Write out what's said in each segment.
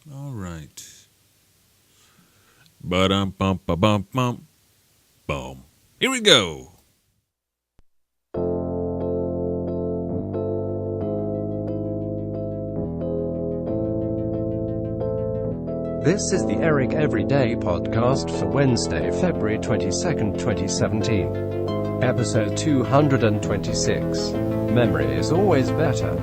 All right. Ba-dum-bum-ba-bum-bum. Boom. Here we go. This is the Eric Everyday podcast for Wednesday, February 22nd, 2017. Episode 226. Memory is always better.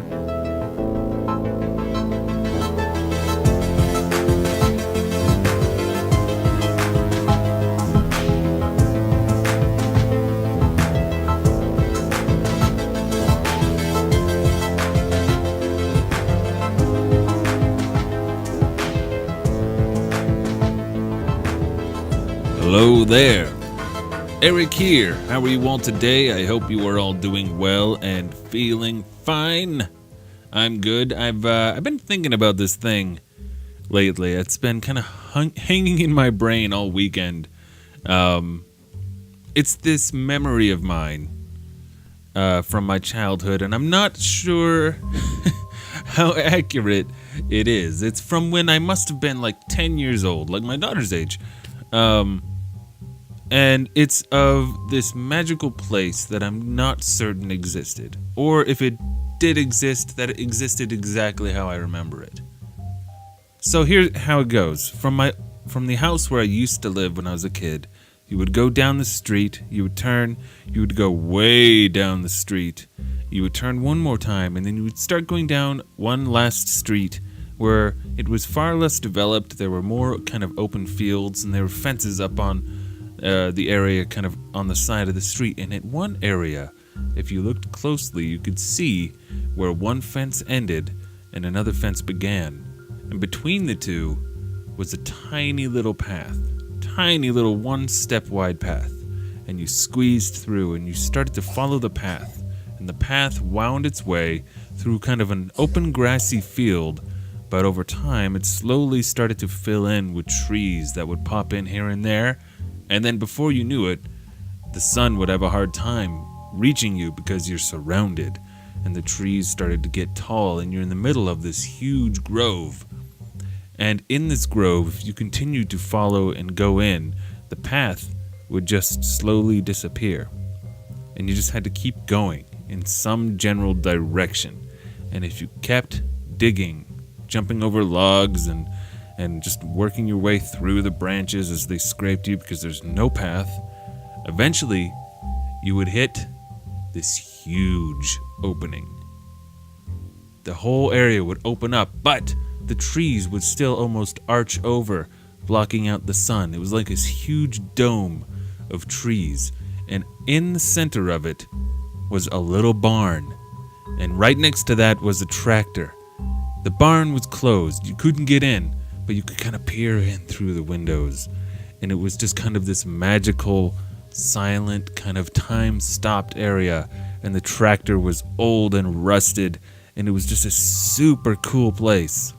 Hello there. Eric here. How are you all today? I hope you are all doing well and feeling fine. I'm good. I've been thinking about this thing lately. It's been kind of hanging in my brain all weekend. It's this memory of mine from my childhood, and I'm not sure how accurate it is. It's from when I must have been like 10 years old, like my daughter's age. And it's of this magical place that I'm not certain existed. Or if it did exist, that it existed exactly how I remember it. So here's how it goes. From the house where I used to live when I was a kid, you would go down the street, you would turn, you would go way down the street, you would turn one more time, and then you would start going down one last street where it was far less developed. There were more kind of open fields, and there were fences up on the area kind of on the side of the street. And at one area, if you looked closely, you could see where one fence ended and another fence began. And between the two was a tiny little path, tiny little one-step wide path. And you squeezed through and you started to follow the path. And the path wound its way through kind of an open grassy field, but over time it slowly started to fill in with trees that would pop in here and there. And then before you knew it, the sun would have a hard time reaching you because you're surrounded. And the trees started to get tall, and you're in the middle of this huge grove. And in this grove, if you continued to follow and go in, the path would just slowly disappear. And you just had to keep going in some general direction. And if you kept digging, jumping over logs and just working your way through the branches as they scraped you because there's no path, eventually you would hit this huge opening. The whole area would open up, but the trees would still almost arch over, blocking out the sun. It was like this huge dome of trees, and in the center of it was a little barn, and right next to that was a tractor. The barn was closed. You couldn't get in, but you could kind of peer in through the windows. And it was just kind of this magical, silent, kind of time-stopped area. And the tractor was old and rusted, and it was just a super cool place.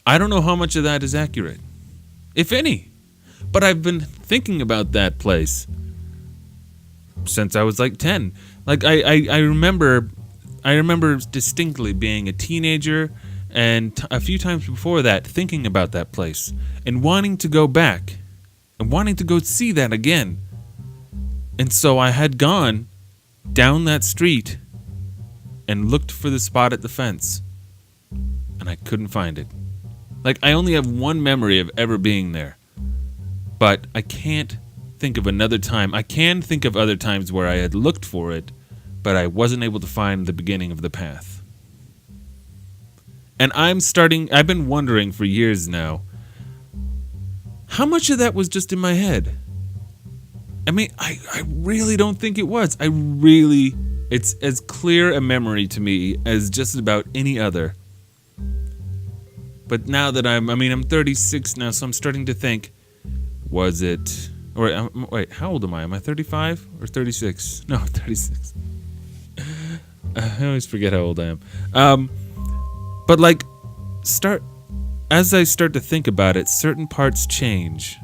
I don't know how much of that is accurate, if any. But I've been thinking about that place since I was like 10. Like, I remember distinctly being a teenager and a few times before that thinking about that place and wanting to go back and wanting to go see that again. And so I had gone down that street and looked for the spot at the fence, and I couldn't find it. Like, I only have one memory of ever being there, but I can't think of another time. I can think of other times where I had looked for it, but I wasn't able to find the beginning of the path. And I've been wondering for years now, how much of that was just in my head? I mean, I really don't think it was. It's as clear a memory to me as just about any other. But now that I'm 36 now, so I'm starting to think, was it, wait, how old am I? Am I 35 or 36? No, 36. I always forget how old I am. But like, as I start to think about it, certain parts change.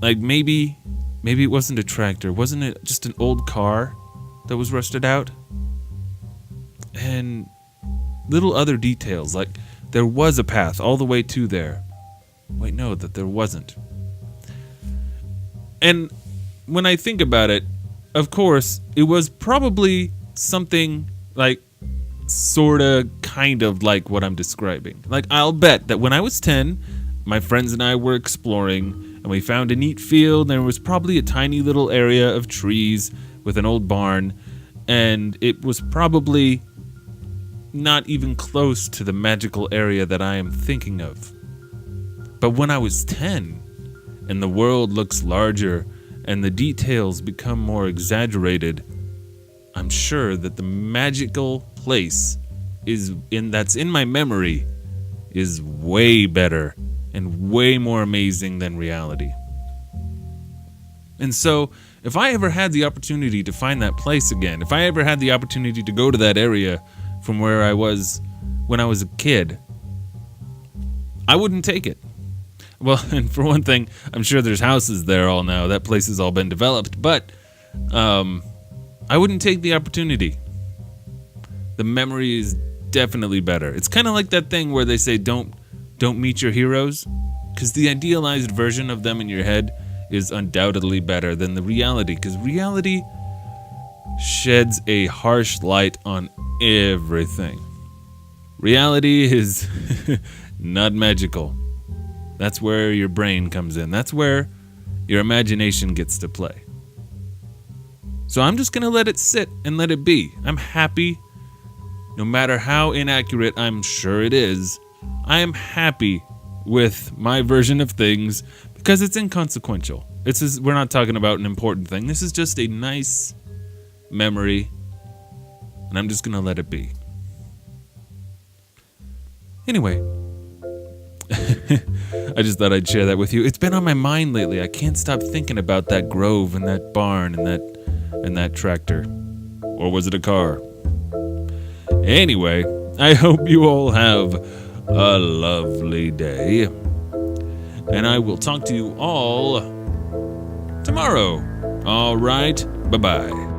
Like maybe it wasn't a tractor. Wasn't it just an old car that was rusted out? And little other details, like there was a path all the way to there. Wait, no, that there wasn't. And when I think about it, of course, it was probably something like sorta, kind of like what I'm describing. Like, I'll bet that when I was 10, my friends and I were exploring, and we found a neat field, and there was probably a tiny little area of trees with an old barn, and it was probably not even close to the magical area that I am thinking of. But when I was 10, and the world looks larger, and the details become more exaggerated, I'm sure that the magical place that's in my memory is way better and way more amazing than reality. And so, if I ever had the opportunity to find that place again, if I ever had the opportunity to go to that area from where I was when I was a kid, I wouldn't take it. Well, and for one thing, I'm sure there's houses there all now. That place has all been developed, but I wouldn't take the opportunity. The memory is definitely better. It's kind of like that thing where they say don't meet your heroes, because the idealized version of them in your head is undoubtedly better than the reality, because reality sheds a harsh light on everything. Reality is not magical. That's where your brain comes in. That's where your imagination gets to play. So I'm just going to let it sit and let it be. I'm happy, no matter how inaccurate I'm sure it is, I am happy with my version of things because it's inconsequential. We're not talking about an important thing. This is just a nice memory, and I'm just going to let it be. Anyway, I just thought I'd share that with you. It's been on my mind lately. I can't stop thinking about that grove and that barn and that tractor. Or was it a car? Anyway, I hope you all have a lovely day. And I will talk to you all tomorrow. All right. Bye-bye.